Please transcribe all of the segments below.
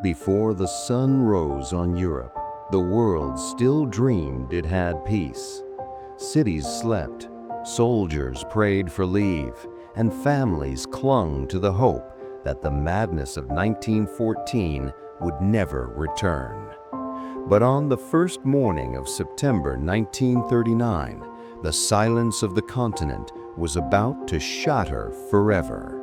Before the sun rose on Europe, the world still dreamed it had peace. Cities slept, soldiers prayed for leave, and families clung to the hope that the madness of 1914 would never return. But on the first morning of September 1939, the silence of the continent was about to shatter forever.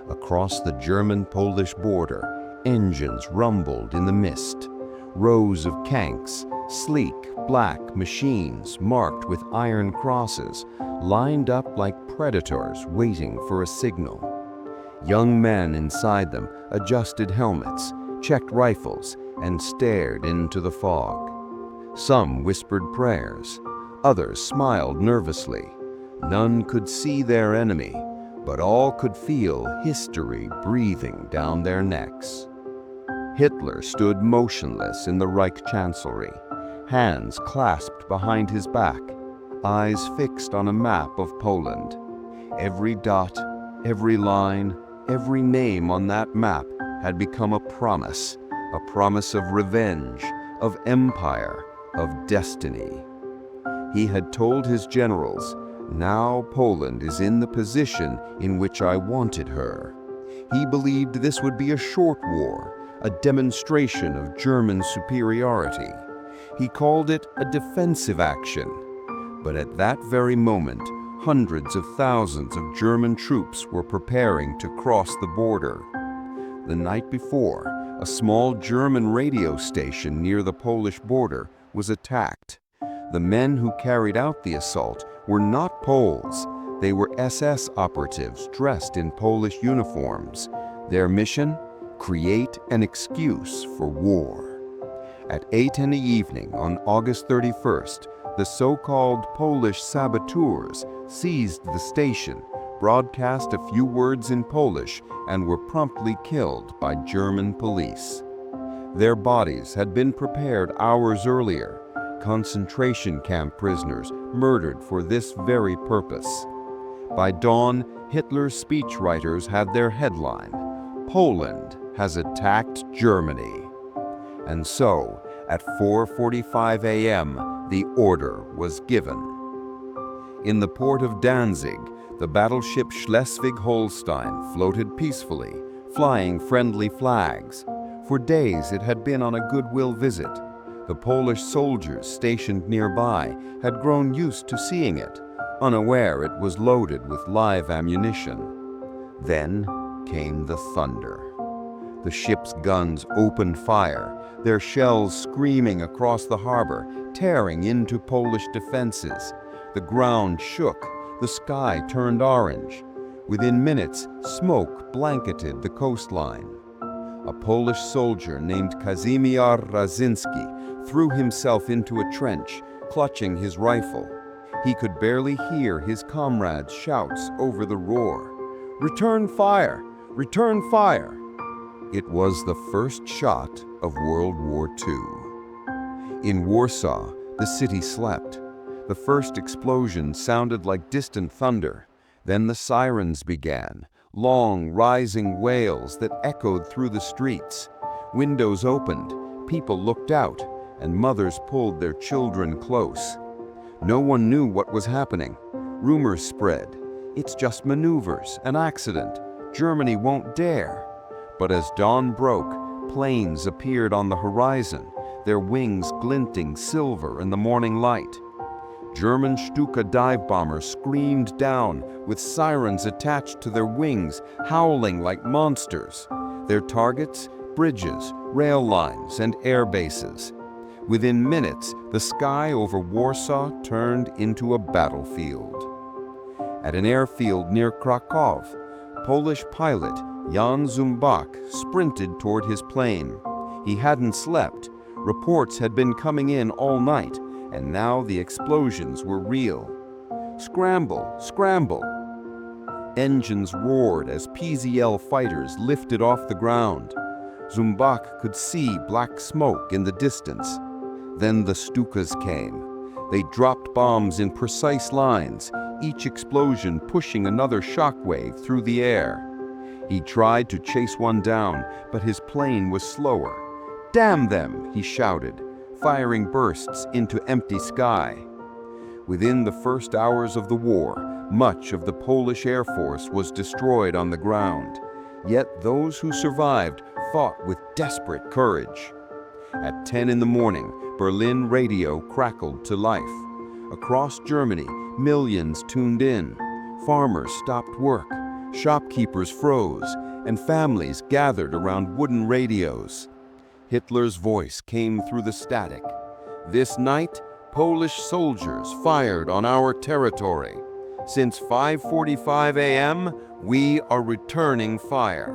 Across the German-Polish border, engines rumbled in the mist. Rows of tanks, sleek black machines marked with iron crosses, lined up like predators waiting for a signal. Young men inside them adjusted helmets, checked rifles, and stared into the fog. Some whispered prayers, others smiled nervously. None could see their enemy, but all could feel history breathing down their necks. Hitler stood motionless in the Reich Chancellery, hands clasped behind his back, eyes fixed on a map of Poland. Every dot, every line, every name on that map had become a promise of revenge, of empire, of destiny. He had told his generals, "Now Poland is in the position in which I wanted her." He believed this would be a short war, a demonstration of German superiority. He called it a defensive action. But at that very moment, hundreds of thousands of German troops were preparing to cross the border. The night before, a small German radio station near the Polish border was attacked. The men who carried out the assault were not Poles. They were SS operatives dressed in Polish uniforms. Their mission? Create an excuse for war. At 8 in the evening on August 31st, the so-called Polish saboteurs seized the station, broadcast a few words in Polish, and were promptly killed by German police. Their bodies had been prepared hours earlier, concentration camp prisoners murdered for this very purpose. By dawn, Hitler's speechwriters had their headline, "Poland has attacked Germany." And so, at 4:45 a.m., the order was given. In the port of Danzig, the battleship Schleswig-Holstein floated peacefully, flying friendly flags. For days it had been on a goodwill visit. The Polish soldiers stationed nearby had grown used to seeing it, unaware it was loaded with live ammunition. Then came the thunder. The ship's guns opened fire, their shells screaming across the harbor, tearing into Polish defenses. The ground shook, the sky turned orange. Within minutes, smoke blanketed the coastline. A Polish soldier named Kazimierz Radzinski threw himself into a trench, clutching his rifle. He could barely hear his comrades' shouts over the roar. "Return fire! Return fire!" It was the first shot of World War II. In Warsaw, the city slept. The first explosion sounded like distant thunder. Then the sirens began, long, rising wails that echoed through the streets. Windows opened, people looked out, and mothers pulled their children close. No one knew what was happening. Rumors spread. "It's just maneuvers, an accident. Germany won't dare." But as dawn broke, planes appeared on the horizon, their wings glinting silver in the morning light. German Stuka dive bombers screamed down, with sirens attached to their wings, howling like monsters. Their targets? Bridges, rail lines, and air bases. Within minutes, the sky over Warsaw turned into a battlefield. At an airfield near Krakow, Polish pilot Jan Zumbach sprinted toward his plane. He hadn't slept. Reports had been coming in all night, and now the explosions were real. "Scramble! Scramble!" Engines roared as PZL fighters lifted off the ground. Zumbach could see black smoke in the distance. Then the Stukas came. They dropped bombs in precise lines, each explosion pushing another shockwave through the air. He tried to chase one down, but his plane was slower. "Damn them!" he shouted, firing bursts into empty sky. Within the first hours of the war, much of the Polish Air Force was destroyed on the ground. Yet those who survived fought with desperate courage. At 10 in the morning, Berlin radio crackled to life. Across Germany, millions tuned in. Farmers stopped work, shopkeepers froze, and families gathered around wooden radios. Hitler's voice came through the static. "This night, Polish soldiers fired on our territory. Since 5:45 a.m., we are returning fire."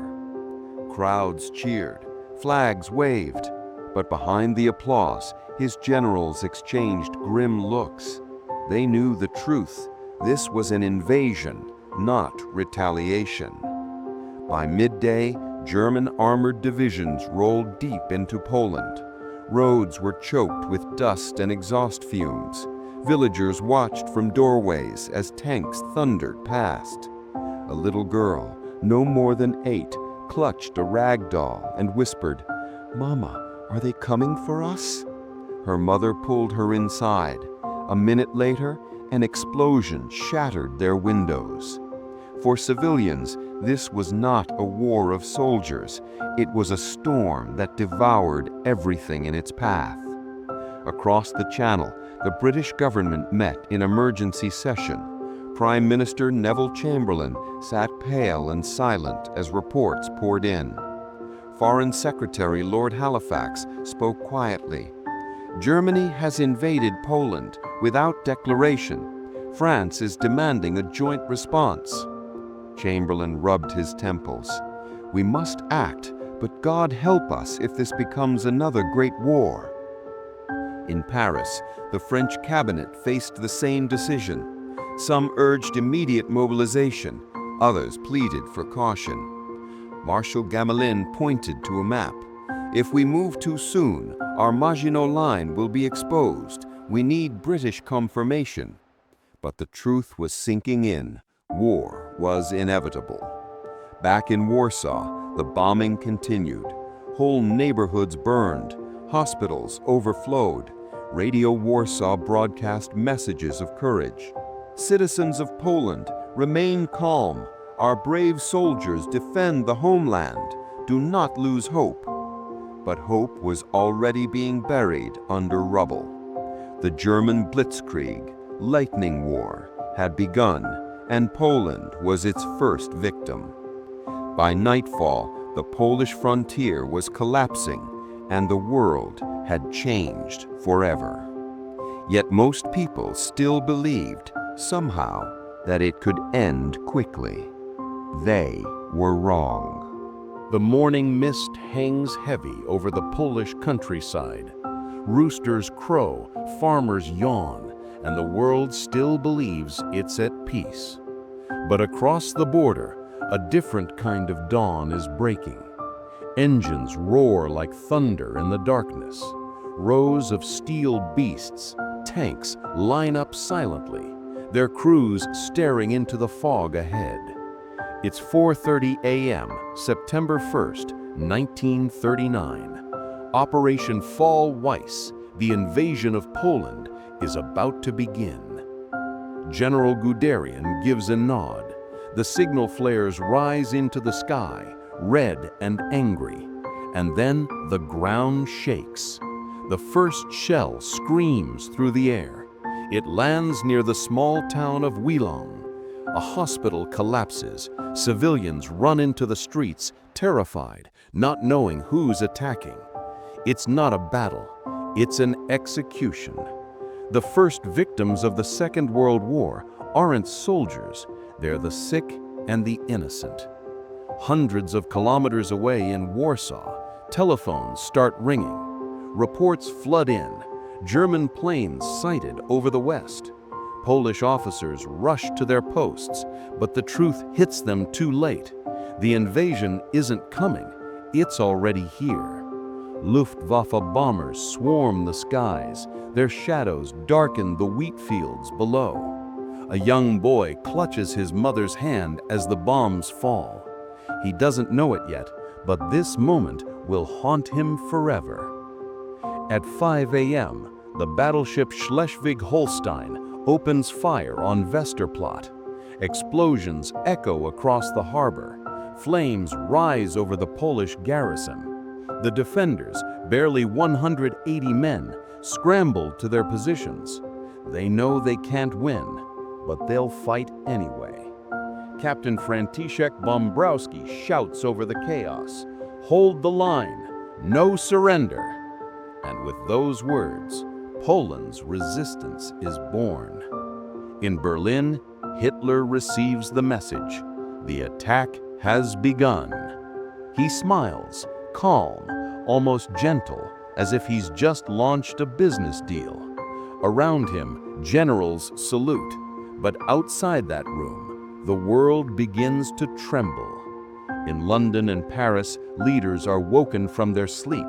Crowds cheered, flags waved, but behind the applause, his generals exchanged grim looks. They knew the truth. This was an invasion, not retaliation. By midday, German armored divisions rolled deep into Poland. Roads were choked with dust and exhaust fumes. Villagers watched from doorways as tanks thundered past. A little girl, no more than 8, clutched a rag doll and whispered, "Mama, are they coming for us?" Her mother pulled her inside. A minute later, an explosion shattered their windows. For civilians, this was not a war of soldiers. It was a storm that devoured everything in its path. Across the Channel, the British government met in emergency session. Prime Minister Neville Chamberlain sat pale and silent as reports poured in. Foreign Secretary Lord Halifax spoke quietly. "Germany has invaded Poland without declaration. France is demanding a joint response." Chamberlain rubbed his temples. "We must act, but God help us if this becomes another great war." In Paris, the French cabinet faced the same decision. Some urged immediate mobilization, others pleaded for caution. Marshal Gamelin pointed to a map. "If we move too soon, our Maginot Line will be exposed. We need British confirmation." But the truth was sinking in. War was inevitable. Back in Warsaw, the bombing continued. Whole neighborhoods burned. Hospitals overflowed. Radio Warsaw broadcast messages of courage. "Citizens of Poland, remain calm. Our brave soldiers defend the homeland. Do not lose hope." But hope was already being buried under rubble. The German blitzkrieg, lightning war, had begun, and Poland was its first victim. By nightfall, the Polish frontier was collapsing, and the world had changed forever. Yet most people still believed, somehow, that it could end quickly. They were wrong. The morning mist hangs heavy over the Polish countryside. Roosters crow, farmers yawn, and the world still believes it's at peace. But across the border, a different kind of dawn is breaking. Engines roar like thunder in the darkness. Rows of steel beasts, tanks, line up silently, their crews staring into the fog ahead. It's 4:30 a.m., September 1st, 1939. Operation Fall Weiss, the invasion of Poland, is about to begin. General Guderian gives a nod. The signal flares rise into the sky, red and angry. And then the ground shakes. The first shell screams through the air. It lands near the small town of Wielong. A hospital collapses. Civilians run into the streets, terrified, not knowing who's attacking. It's not a battle. It's an execution. The first victims of the Second World War aren't soldiers. They're the sick and the innocent. Hundreds of kilometers away in Warsaw, telephones start ringing. Reports flood in. German planes sighted over the west. Polish officers rush to their posts, but the truth hits them too late. The invasion isn't coming. It's already here. Luftwaffe bombers swarm the skies. Their shadows darken the wheat fields below. A young boy clutches his mother's hand as the bombs fall. He doesn't know it yet, but this moment will haunt him forever. At 5 a.m., the battleship Schleswig-Holstein opens fire on Westerplatte. Explosions echo across the harbor. Flames rise over the Polish garrison. The defenders, barely 180 men, scramble to their positions. They know they can't win, but they'll fight anyway. Captain Franciszek Bombrowski shouts over the chaos, "Hold the line, no surrender." And with those words, Poland's resistance is born. In Berlin, Hitler receives the message. The attack has begun. He smiles, calm, almost gentle, as if he's just launched a business deal. Around him, generals salute, but outside that room, the world begins to tremble. In London and Paris, leaders are woken from their sleep.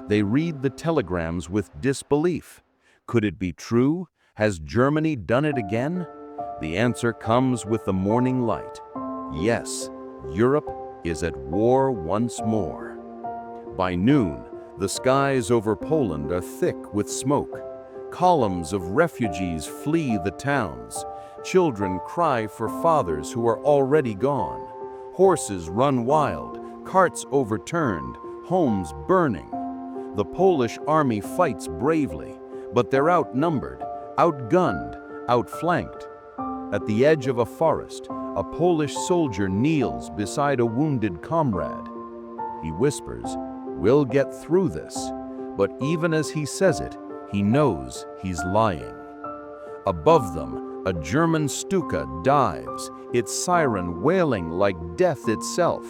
They read the telegrams with disbelief. Could it be true? Has Germany done it again? The answer comes with the morning light. Yes, Europe is at war once more. By noon, the skies over Poland are thick with smoke. Columns of refugees flee the towns. Children cry for fathers who are already gone. Horses run wild, carts overturned, homes burning. The Polish army fights bravely, but they're outnumbered, outgunned, outflanked. At the edge of a forest, a Polish soldier kneels beside a wounded comrade. He whispers, "We'll get through this." But even as he says it, he knows he's lying. Above them, a German Stuka dives, its siren wailing like death itself.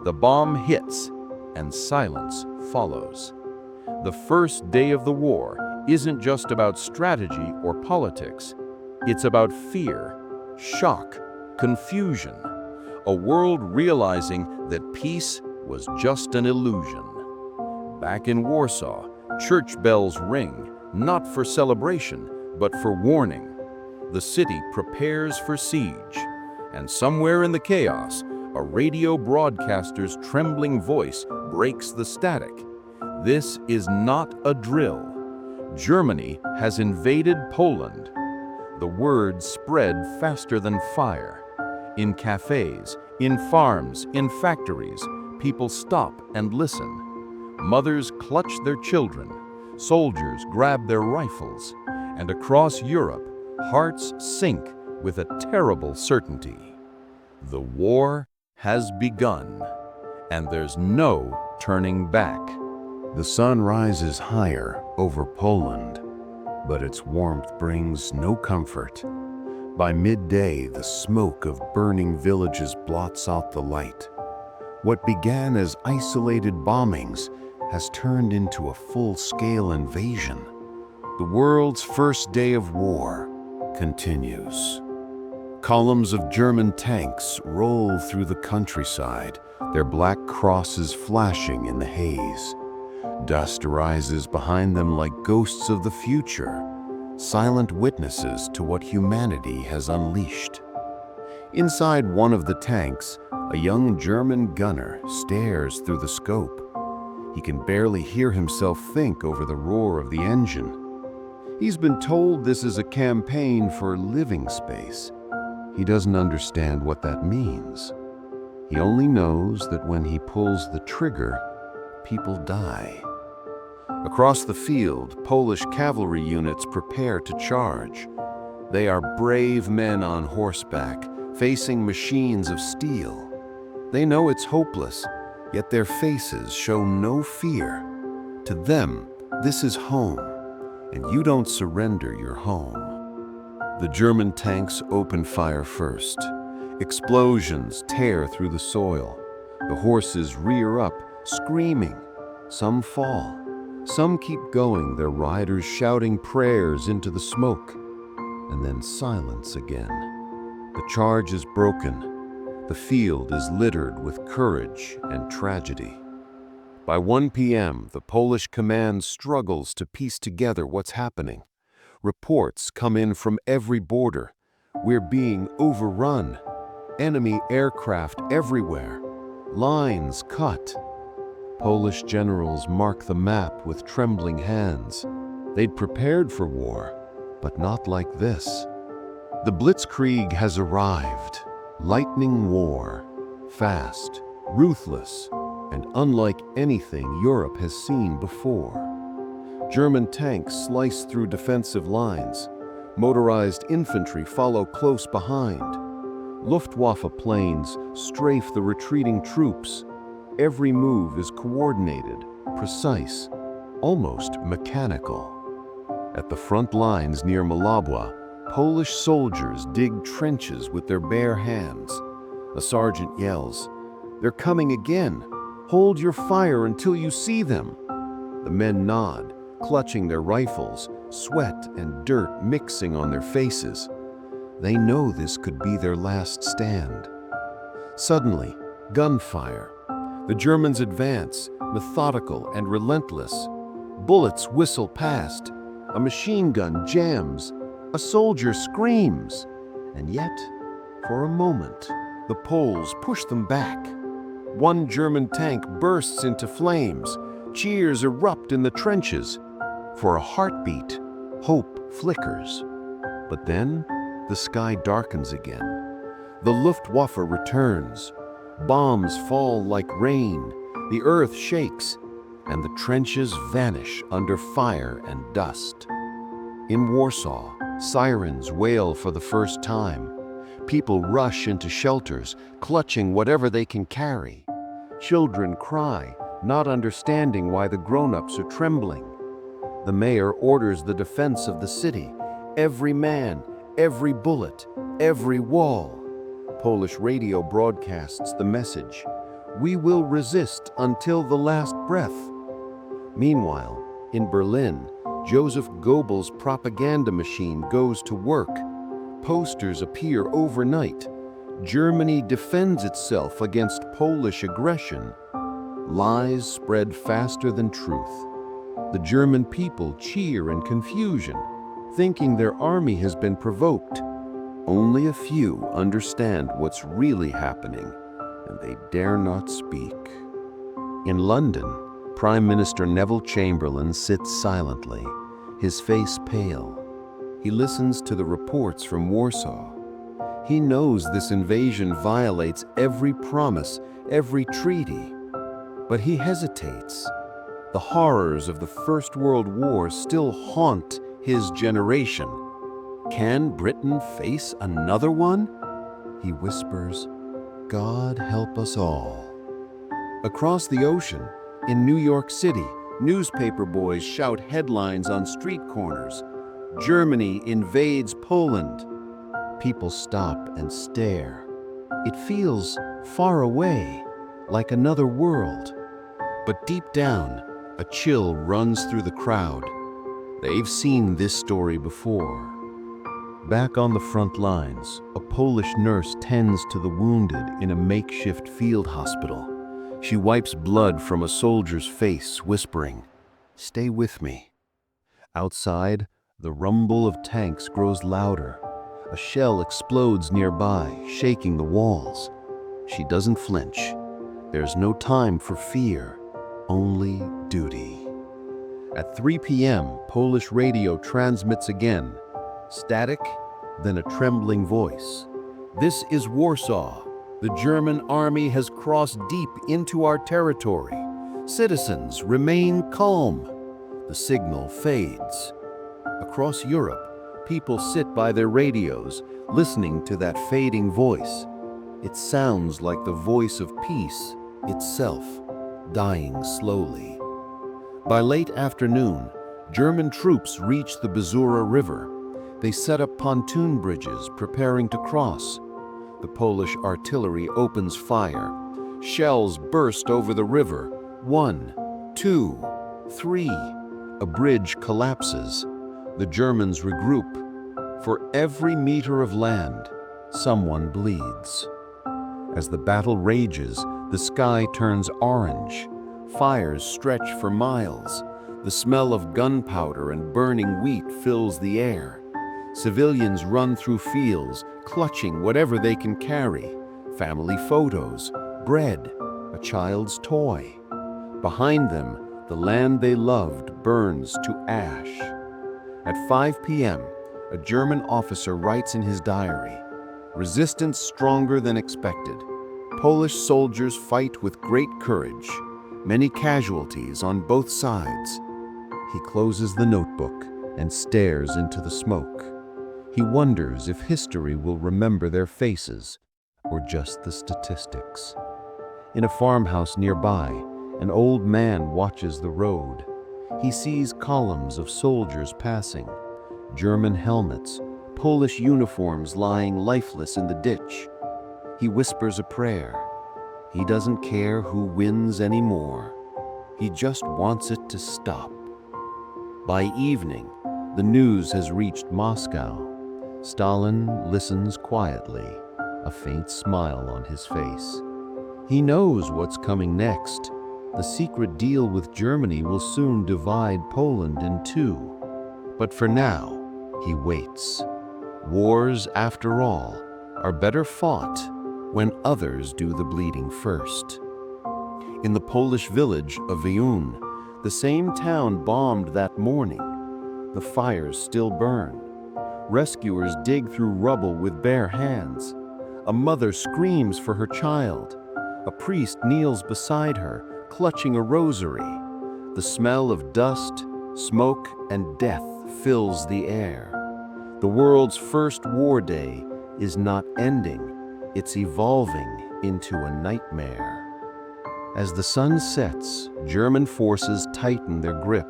The bomb hits, and silence follows. The first day of the war isn't just about strategy or politics. It's about fear, shock, confusion. A world realizing that peace was just an illusion. Back in Warsaw, church bells ring, not for celebration, but for warning. The city prepares for siege, and somewhere in the chaos, a radio broadcaster's trembling voice breaks the static. This is not a drill. Germany has invaded Poland. The word spread faster than fire. In cafes, in farms, in factories, people stop and listen. Mothers clutch their children. Soldiers grab their rifles. And across Europe, hearts sink with a terrible certainty. The war has begun, and there's no turning back. The sun rises higher over Poland, but its warmth brings no comfort. By midday, the smoke of burning villages blots out the light. What began as isolated bombings has turned into a full-scale invasion. The world's first day of war continues. Columns of German tanks roll through the countryside, their black crosses flashing in the haze. Dust rises behind them like ghosts of the future, silent witnesses to what humanity has unleashed. Inside one of the tanks, a young German gunner stares through the scope. He can barely hear himself think over the roar of the engine. He's been told this is a campaign for living space. He doesn't understand what that means. He only knows that when he pulls the trigger, people die. Across the field, Polish cavalry units prepare to charge. They are brave men on horseback, facing machines of steel. They know it's hopeless, yet their faces show no fear. To them, this is home, and you don't surrender your home. The German tanks open fire first. Explosions tear through the soil. The horses rear up, screaming. Some fall. Some keep going, their riders shouting prayers into the smoke. And then silence again. The charge is broken. The field is littered with courage and tragedy. By 1 p.m., the Polish command struggles to piece together what's happening. Reports come in from every border. We're being overrun. Enemy aircraft everywhere. lines cut. Polish generals mark the map with trembling hands. They'd prepared for war, but not like this. The Blitzkrieg has arrived. Lightning war, fast, ruthless, and unlike anything Europe has seen before. German tanks slice through defensive lines. Motorized infantry follow close behind. Luftwaffe planes strafe the retreating troops. Every move is coordinated, precise, almost mechanical. At the front lines near Malabwa, Polish soldiers dig trenches with their bare hands. A sergeant yells, "They're coming again! Hold your fire until you see them!" The men nod, clutching their rifles, sweat and dirt mixing on their faces. They know this could be their last stand. Suddenly, gunfire. The Germans advance, methodical and relentless. Bullets whistle past. A machine gun jams. A soldier screams. And yet, for a moment, the Poles push them back. One German tank bursts into flames. Cheers erupt in the trenches. For a heartbeat, hope flickers. But then, the sky darkens again. The Luftwaffe returns. Bombs fall like rain. The earth shakes, and the trenches vanish under fire and dust. In Warsaw, sirens wail for the first time. People rush into shelters, clutching whatever they can carry. Children cry, not understanding why the grown-ups are trembling. The mayor orders the defense of the city. Every man, every bullet, every wall. Polish radio broadcasts the message, "We will resist until the last breath." Meanwhile, in Berlin, Joseph Goebbels' propaganda machine goes to work. Posters appear overnight. Germany defends itself against Polish aggression. Lies spread faster than truth. The German people cheer in confusion, thinking their army has been provoked. Only a few understand what's really happening, and they dare not speak. In London, Prime Minister Neville Chamberlain sits silently, his face pale. He listens to the reports from Warsaw. He knows this invasion violates every promise, every treaty. But he hesitates. The horrors of the First World War still haunt his generation. Can Britain face another one? He whispers, "God help us all." Across the ocean, in New York City, newspaper boys shout headlines on street corners. "Germany invades Poland." People stop and stare. It feels far away, like another world. But deep down, a chill runs through the crowd. They've seen this story before. Back on the front lines, a Polish nurse tends to the wounded in a makeshift field hospital. She wipes blood from a soldier's face, whispering, "Stay with me." Outside, the rumble of tanks grows louder. A shell explodes nearby, shaking the walls. She doesn't flinch. There's no time for fear, only duty. At 3 p.m., Polish radio transmits again. Static, then a trembling voice. "This is Warsaw. The German army has crossed deep into our territory. Citizens, remain calm." The signal fades. Across Europe, people sit by their radios, listening to that fading voice. It sounds like the voice of peace itself, dying slowly. By late afternoon, German troops reach the Bzura River. They set up pontoon bridges, preparing to cross. The Polish artillery opens fire. Shells burst over the river. 1, 2, 3. A bridge collapses. The Germans regroup. For every meter of land, someone bleeds. As the battle rages, the sky turns orange. Fires stretch for miles. The smell of gunpowder and burning wheat fills the air. Civilians run through fields, clutching whatever they can carry. Family photos, bread, a child's toy. Behind them, the land they loved burns to ash. At 5 p.m., a German officer writes in his diary, "Resistance stronger than expected. Polish soldiers fight with great courage. Many casualties on both sides." He closes the notebook and stares into the smoke. He wonders if history will remember their faces or just the statistics. In a farmhouse nearby, an old man watches the road. He sees columns of soldiers passing, German helmets, Polish uniforms lying lifeless in the ditch. He whispers a prayer. He doesn't care who wins anymore. He just wants it to stop. By evening, the news has reached Moscow. Stalin listens quietly, a faint smile on his face. He knows what's coming next. The secret deal with Germany will soon divide Poland in two. But for now, he waits. Wars, after all, are better fought when others do the bleeding first. In the Polish village of Wiun, the same town bombed that morning, the fires still burn. Rescuers dig through rubble with bare hands. A mother screams for her child. A priest kneels beside her, clutching a rosary. The smell of dust, smoke, and death fills the air. The world's first war day is not ending, it's evolving into a nightmare. As the sun sets, German forces tighten their grip.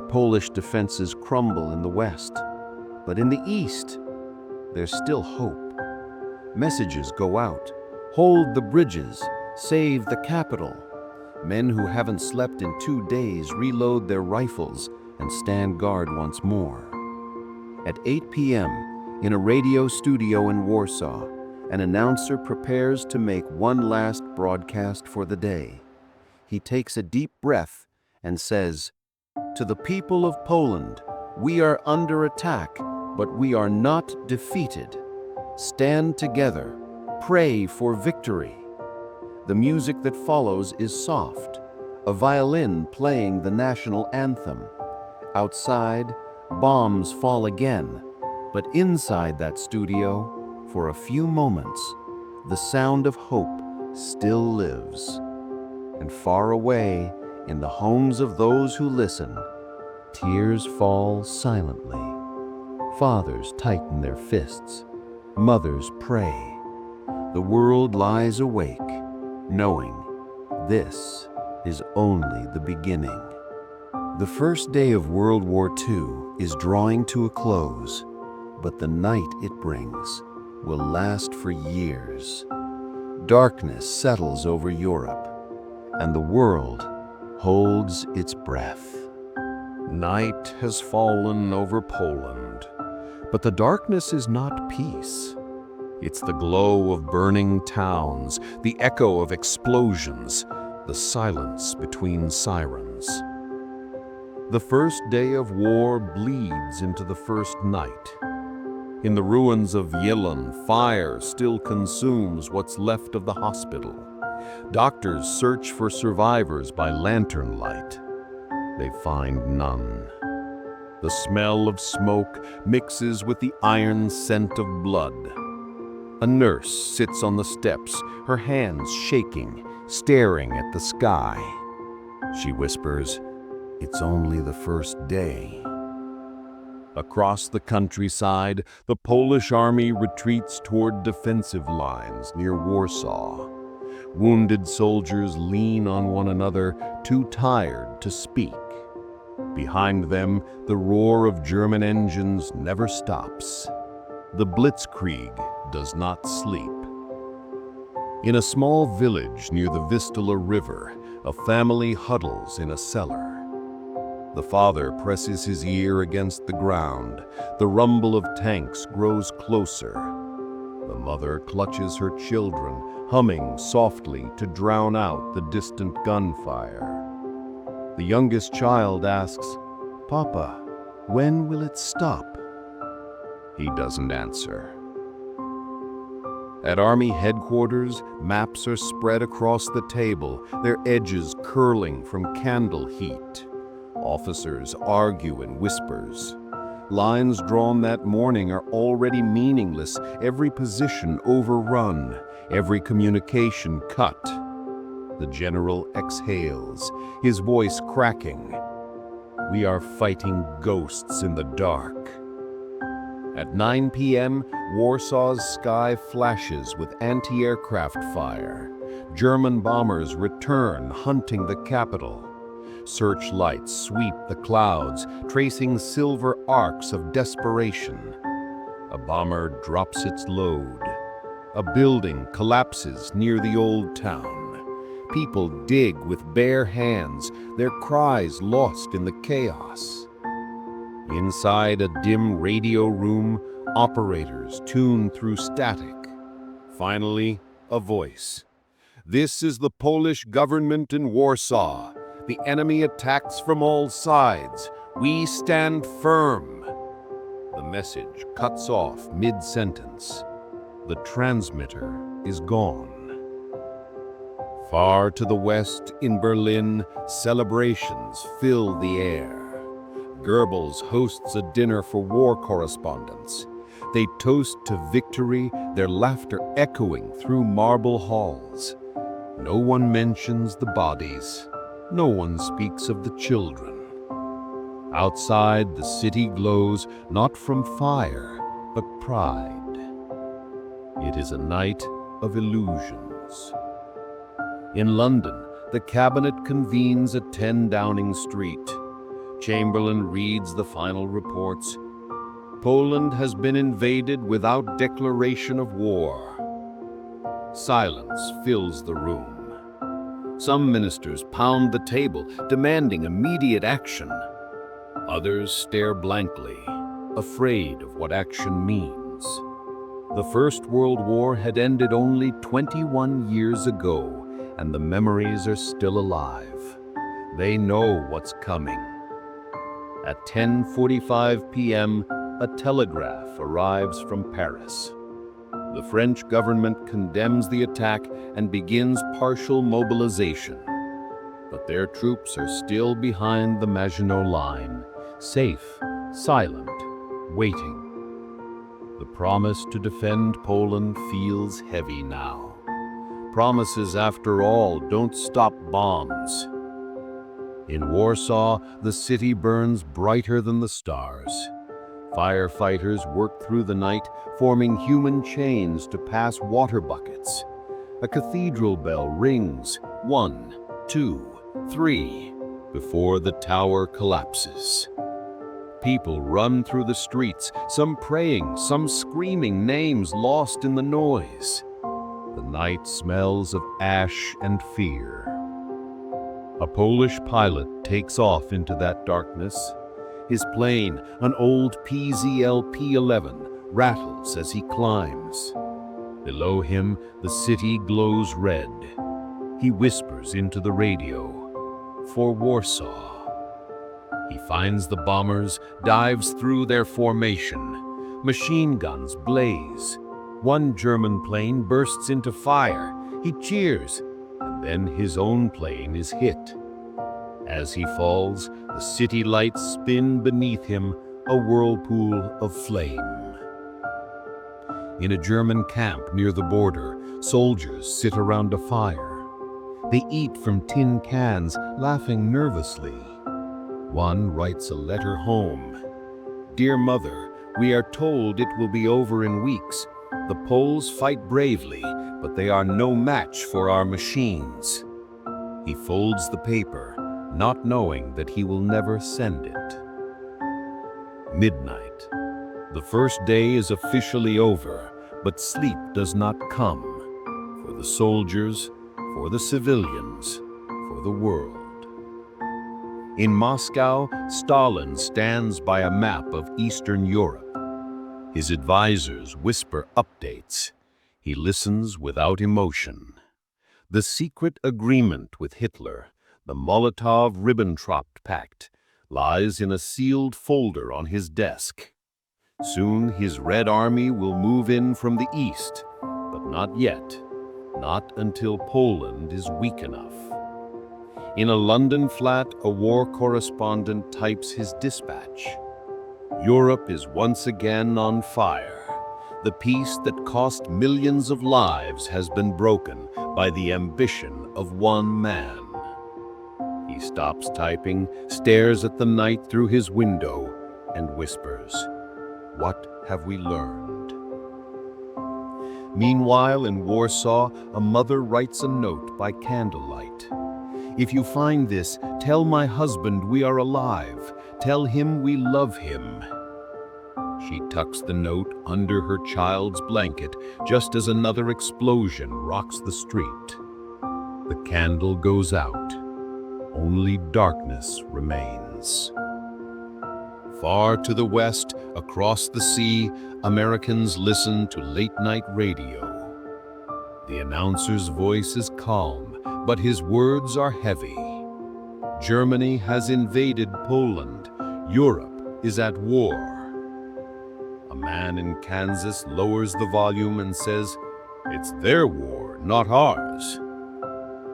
Polish defenses crumble in the west. But in the east, there's still hope. Messages go out. Hold the bridges. Save the capital. Men who haven't slept in 2 days reload their rifles and stand guard once more. At 8 p.m., in a radio studio in Warsaw, an announcer prepares to make one last broadcast for the day. He takes a deep breath and says, "To the people of Poland, we are under attack, but we are not defeated. Stand together. Pray for victory." The music that follows is soft, a violin playing the national anthem. Outside, bombs fall again, but inside that studio, for a few moments, the sound of hope still lives. And far away, in the homes of those who listen, tears fall silently. Fathers tighten their fists. Mothers pray. The world lies awake, knowing this is only the beginning. The first day of World War II is drawing to a close, but the night it brings will last for years. Darkness settles over Europe, and the world holds its breath. Night has fallen over Poland, but the darkness is not peace. It's the glow of burning towns, the echo of explosions, the silence between sirens. The first day of war bleeds into the first night. In the ruins of Yilan, fire still consumes what's left of the hospital. Doctors search for survivors by lantern light. They find none. The smell of smoke mixes with the iron scent of blood. A nurse sits on the steps, her hands shaking, staring at the sky. She whispers, "It's only the first day." Across the countryside, the Polish army retreats toward defensive lines near Warsaw. Wounded soldiers lean on one another, too tired to speak. Behind them, the roar of German engines never stops. The blitzkrieg does not sleep. In a small village near the Vistula River, a family huddles in a cellar. The father presses his ear against the ground. The rumble of tanks grows closer. The mother clutches her children, humming softly to drown out the distant gunfire. The youngest child asks, "Papa, when will it stop?" He doesn't answer. At Army headquarters, maps are spread across the table, their edges curling from candle heat. Officers argue in whispers. Lines drawn that morning are already meaningless, every position overrun, every communication cut. The general exhales, his voice cracking. We are fighting ghosts in the dark. At 9 p.m., Warsaw's sky flashes with anti-aircraft fire. German bombers return, hunting the capital. Searchlights sweep the clouds, tracing silver arcs of desperation. A bomber drops its load. A building collapses near the old town. People dig with bare hands, their cries lost in the chaos. Inside a dim radio room, operators tune through static. Finally, a voice. This is the Polish government in Warsaw. The enemy attacks from all sides. We stand firm. The message cuts off mid-sentence. The transmitter is gone. Far to the west, in Berlin, celebrations fill the air. Goebbels hosts a dinner for war correspondents. They toast to victory, their laughter echoing through marble halls. No one mentions the bodies. No one speaks of the children. Outside, the city glows not from fire, but pride. It is a night of illusions. In London, the cabinet convenes at 10 Downing Street. Chamberlain reads the final reports. Poland has been invaded without declaration of war. Silence fills the room. Some ministers pound the table, demanding immediate action. Others stare blankly, afraid of what action means. The First World War had ended only 21 years ago, and the memories are still alive. They know what's coming. At 10:45 p.m., a telegraph arrives from Paris. The French government condemns the attack and begins partial mobilization. But their troops are still behind the Maginot Line, safe, silent, waiting. The promise to defend Poland feels heavy now. Promises, after all, don't stop bombs. In Warsaw, the city burns brighter than the stars. Firefighters work through the night, forming human chains to pass water buckets. A cathedral bell rings, 1, 2, 3, before the tower collapses. People run through the streets, some praying, some screaming, names lost in the noise. The night smells of ash and fear. A Polish pilot takes off into that darkness. His plane, an old PZL P-11, rattles as he climbs. Below him, the city glows red. He whispers into the radio, "For Warsaw." He finds the bombers, dives through their formation. Machine guns blaze. One German plane bursts into fire. He cheers, and then his own plane is hit. As he falls, the city lights spin beneath him, a whirlpool of flame. In a German camp near the border, soldiers sit around a fire. They eat from tin cans, laughing nervously. One writes a letter home. "Dear Mother, we are told it will be over in weeks. The Poles fight bravely, but they are no match for our machines." He folds the paper, not knowing that he will never send it. Midnight. The first day is officially over, but sleep does not come. For the soldiers, for the civilians, for the world. In Moscow, Stalin stands by a map of Eastern Europe. His advisors whisper updates. He listens without emotion. The secret agreement with Hitler, the Molotov-Ribbentrop Pact, lies in a sealed folder on his desk. Soon his Red Army will move in from the east, But not yet. Not until Poland is weak enough. In a London flat, a war correspondent types his dispatch. Europe is once again on fire. The peace that cost millions of lives has been broken by the ambition of one man. He stops typing, stares at the night through his window, and whispers, "What have we learned?" Meanwhile, in Warsaw, a mother writes a note by candlelight. "If you find this, tell my husband we are alive. Tell him we love him." She tucks the note under her child's blanket just as another explosion rocks the street. The candle goes out. Only darkness remains. Far to the west, across the sea, Americans listen to late-night radio. The announcer's voice is calm, but his words are heavy. Germany has invaded Poland. Europe is at war. A man in Kansas lowers the volume and says, "It's their war, not ours."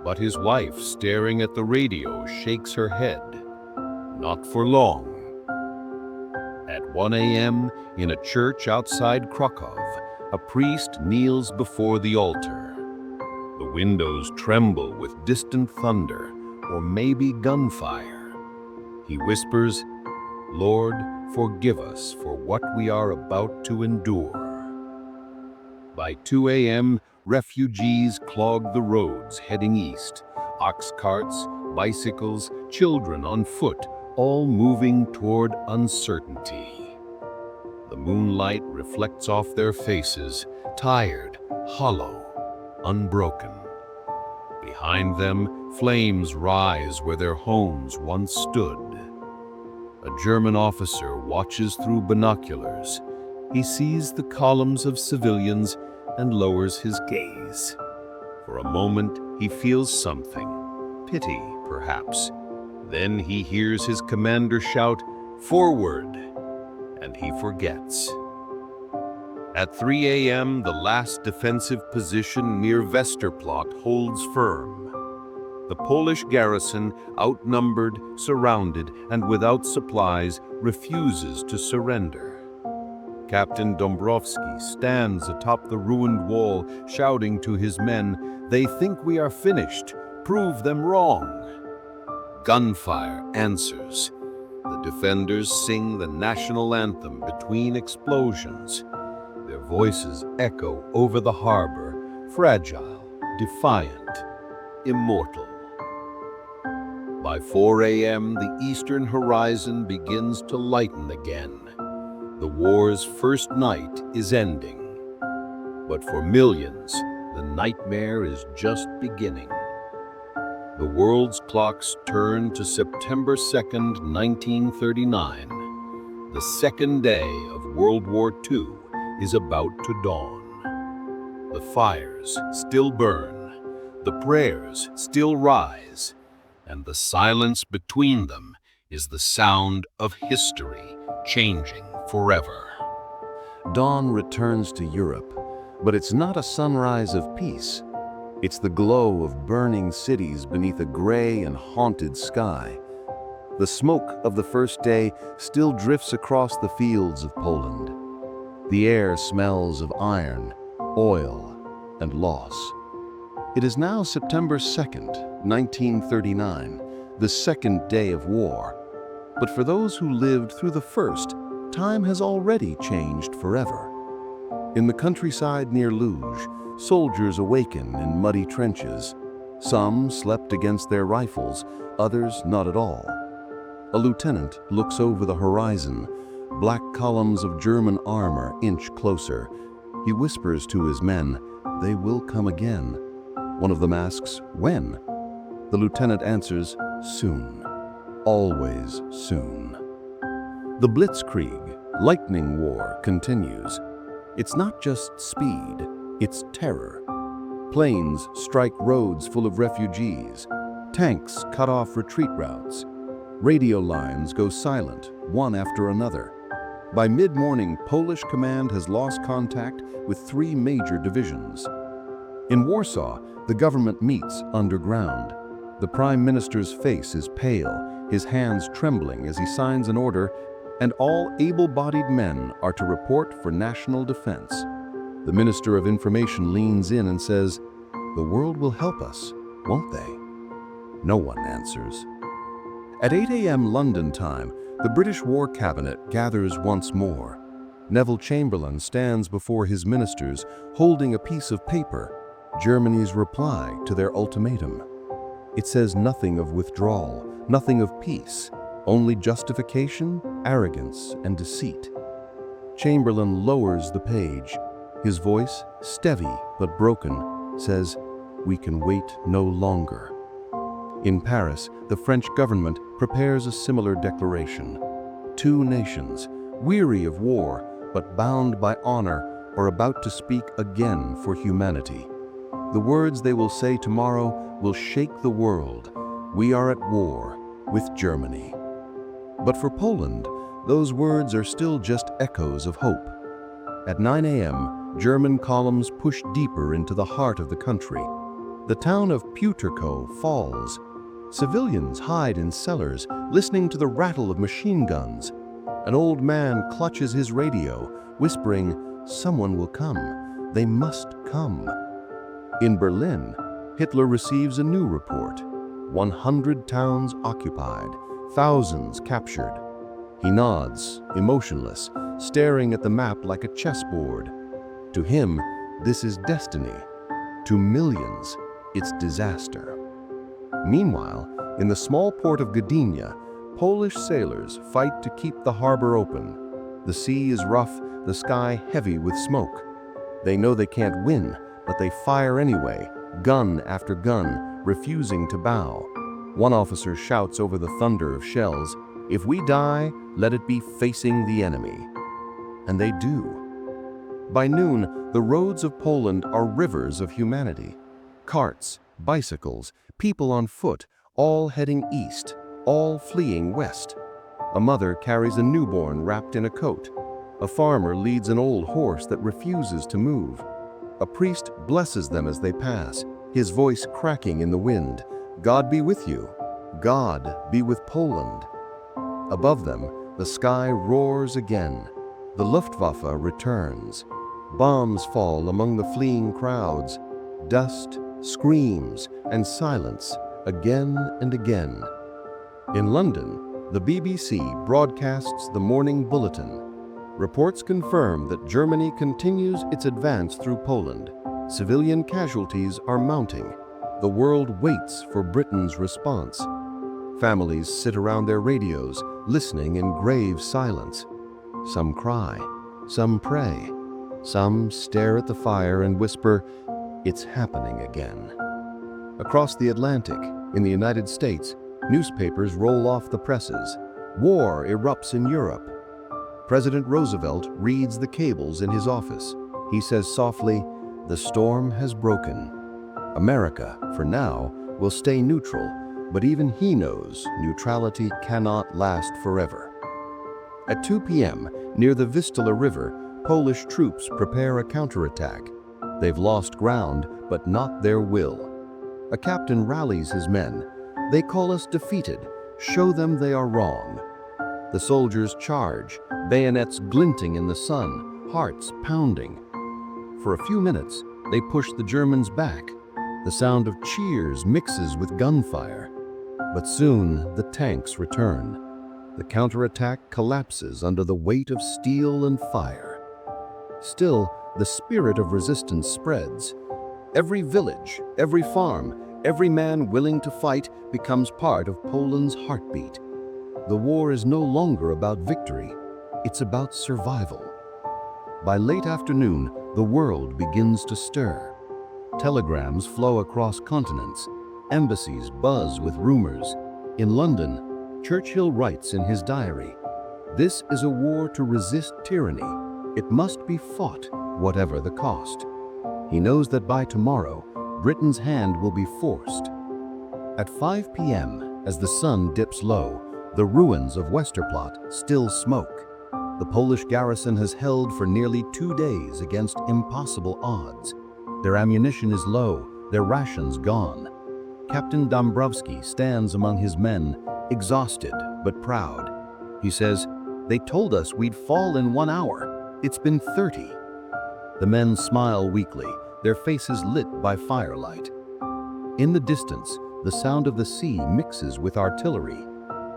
But his wife, staring at the radio, shakes her head. Not for long. At 1 a.m., in a church outside Krakow, a priest kneels before the altar. The windows tremble with distant thunder, or maybe gunfire. He whispers, "Lord, forgive us for what we are about to endure." By 2 a.m., refugees clog the roads heading east. Ox carts, bicycles, children on foot, all moving toward uncertainty. The moonlight reflects off their faces, tired, hollow, unbroken. Behind them, flames rise where their homes once stood. A German officer watches through binoculars. He sees the columns of civilians and lowers his gaze. For a moment, he feels something. Pity, perhaps. Then he hears his commander shout, "Forward!" and he forgets. At 3 a.m., the last defensive position near Westerplatte holds firm. The Polish garrison, outnumbered, surrounded, and without supplies, refuses to surrender. Captain Dombrowski stands atop the ruined wall, shouting to his men, "They think we are finished. Prove them wrong." Gunfire answers. The defenders sing the national anthem between explosions. Their voices echo over the harbor, fragile, defiant, immortal. By 4 a.m., the eastern horizon begins to lighten again. The war's first night is ending. But for millions, the nightmare is just beginning. The world's clocks turn to September 2nd, 1939. The second day of World War II is about to dawn. The fires still burn, the prayers still rise, and the silence between them is the sound of history changing forever. Dawn returns to Europe, but it's not a sunrise of peace. It's the glow of burning cities beneath a gray and haunted sky. The smoke of the first day still drifts across the fields of Poland. The air smells of iron, oil, and loss. It is now September 2nd, 1939, the second day of war. But for those who lived through the first, time has already changed forever. In the countryside near Lodz, soldiers awaken in muddy trenches. Some slept against their rifles, others not at all. A lieutenant looks over the horizon. Black columns of German armor inch closer. He whispers to his men, "They will come again." One of them asks, "When?" The lieutenant answers, "Soon. Always soon." The Blitzkrieg, lightning war, continues. It's not just speed, it's terror. Planes strike roads full of refugees. Tanks cut off retreat routes. Radio lines go silent, one after another. By mid-morning, Polish command has lost contact with 3 major divisions. In Warsaw, the government meets underground. The Prime Minister's face is pale, his hands trembling as he signs an order, and all able-bodied men are to report for national defense. The Minister of Information leans in and says, "The world will help us, won't they?" No one answers. At 8 a.m. London time, the British War Cabinet gathers once more. Neville Chamberlain stands before his ministers holding a piece of paper, Germany's reply to their ultimatum. It says nothing of withdrawal, nothing of peace, only justification, arrogance, and deceit. Chamberlain lowers the page. His voice, steady but broken, says, "We can wait no longer." In Paris, the French government prepares a similar declaration. 2 nations, weary of war but bound by honor, are about to speak again for humanity. The words they will say tomorrow will shake the world. We are at war with Germany. But for Poland, those words are still just echoes of hope. At 9 a.m., German columns push deeper into the heart of the country. The town of Puterko falls. Civilians hide in cellars, listening to the rattle of machine guns. An old man clutches his radio, whispering, "Someone will come. They must come." In Berlin, Hitler receives a new report. 100 towns occupied, thousands captured. He nods, emotionless, staring at the map like a chessboard. To him, this is destiny. To millions, it's disaster. Meanwhile, in the small port of Gdynia, Polish sailors fight to keep the harbor open. The sea is rough, the sky heavy with smoke. They know they can't win, but they fire anyway, gun after gun, refusing to bow. One officer shouts over the thunder of shells, "If we die, let it be facing the enemy." And they do. By noon, the roads of Poland are rivers of humanity. Carts, bicycles, people on foot, all heading east, all fleeing west. A mother carries a newborn wrapped in a coat. A farmer leads an old horse that refuses to move. A priest blesses them as they pass, his voice cracking in the wind. "God be with you. God be with Poland." Above them, the sky roars again. The Luftwaffe returns. Bombs fall among the fleeing crowds. Dust, screams, and silence again and again. In London, the BBC broadcasts the morning bulletin. Reports confirm that Germany continues its advance through Poland. Civilian casualties are mounting. The world waits for Britain's response. Families sit around their radios, listening in grave silence. Some cry, some pray, some stare at the fire and whisper, "It's happening again." Across the Atlantic, in the United States, newspapers roll off the presses. War erupts in Europe. President Roosevelt reads the cables in his office. He says softly, "The storm has broken." America, for now, will stay neutral, but even he knows neutrality cannot last forever. At 2 p.m., near the Vistula River, Polish troops prepare a counterattack. They've lost ground, but not their will. A captain rallies his men. "They call us defeated. Show them they are wrong." The soldiers charge, bayonets glinting in the sun, hearts pounding. For a few minutes, they push the Germans back. The sound of cheers mixes with gunfire. But soon, the tanks return. The counterattack collapses under the weight of steel and fire. Still, the spirit of resistance spreads. Every village, every farm, every man willing to fight becomes part of Poland's heartbeat. The war is no longer about victory, it's about survival. By late afternoon, the world begins to stir. Telegrams flow across continents. Embassies buzz with rumors. In London, Churchill writes in his diary, "This is a war to resist tyranny. It must be fought, whatever the cost." He knows that by tomorrow, Britain's hand will be forced. At 5 p.m., as the sun dips low, the ruins of Westerplatte still smoke. The Polish garrison has held for nearly 2 days against impossible odds. Their ammunition is low, their rations gone. Captain Dombrowski stands among his men, exhausted but proud. He says, "They told us we'd fall in 1 hour. It's been 30. The men smile weakly, their faces lit by firelight. In the distance, the sound of the sea mixes with artillery.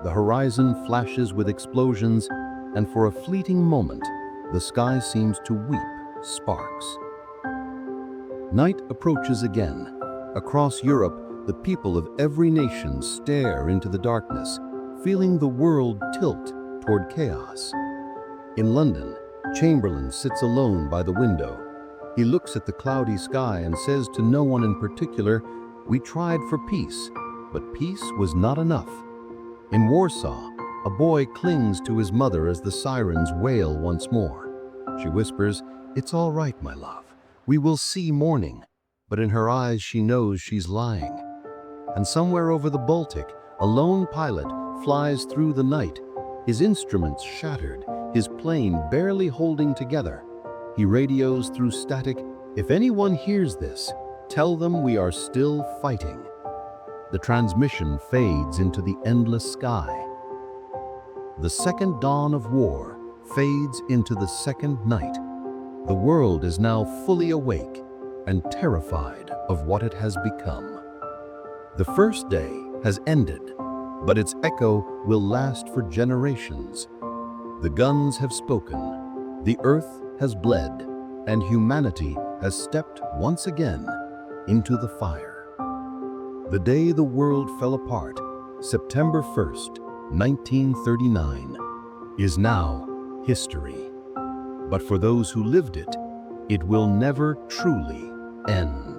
The horizon flashes with explosions, and for a fleeting moment, the sky seems to weep sparks. Night approaches again. Across Europe, the people of every nation stare into the darkness, feeling the world tilt toward chaos. In London, Chamberlain sits alone by the window. He looks at the cloudy sky and says to no one in particular, "We tried for peace, but peace was not enough." In Warsaw, a boy clings to his mother as the sirens wail once more. She whispers, "It's all right, my love. We will see morning." But in her eyes she knows she's lying. And somewhere over the Baltic, a lone pilot flies through the night, his instruments shattered, his plane barely holding together. He radios through static, "If anyone hears this, tell them we are still fighting." The transmission fades into the endless sky. The second dawn of war fades into the second night. The world is now fully awake and terrified of what it has become. The first day has ended, but its echo will last for generations. The guns have spoken, the earth has bled, and humanity has stepped once again into the fire. The day the world fell apart, September 1st, 1939, is now history. But for those who lived it, it will never truly end.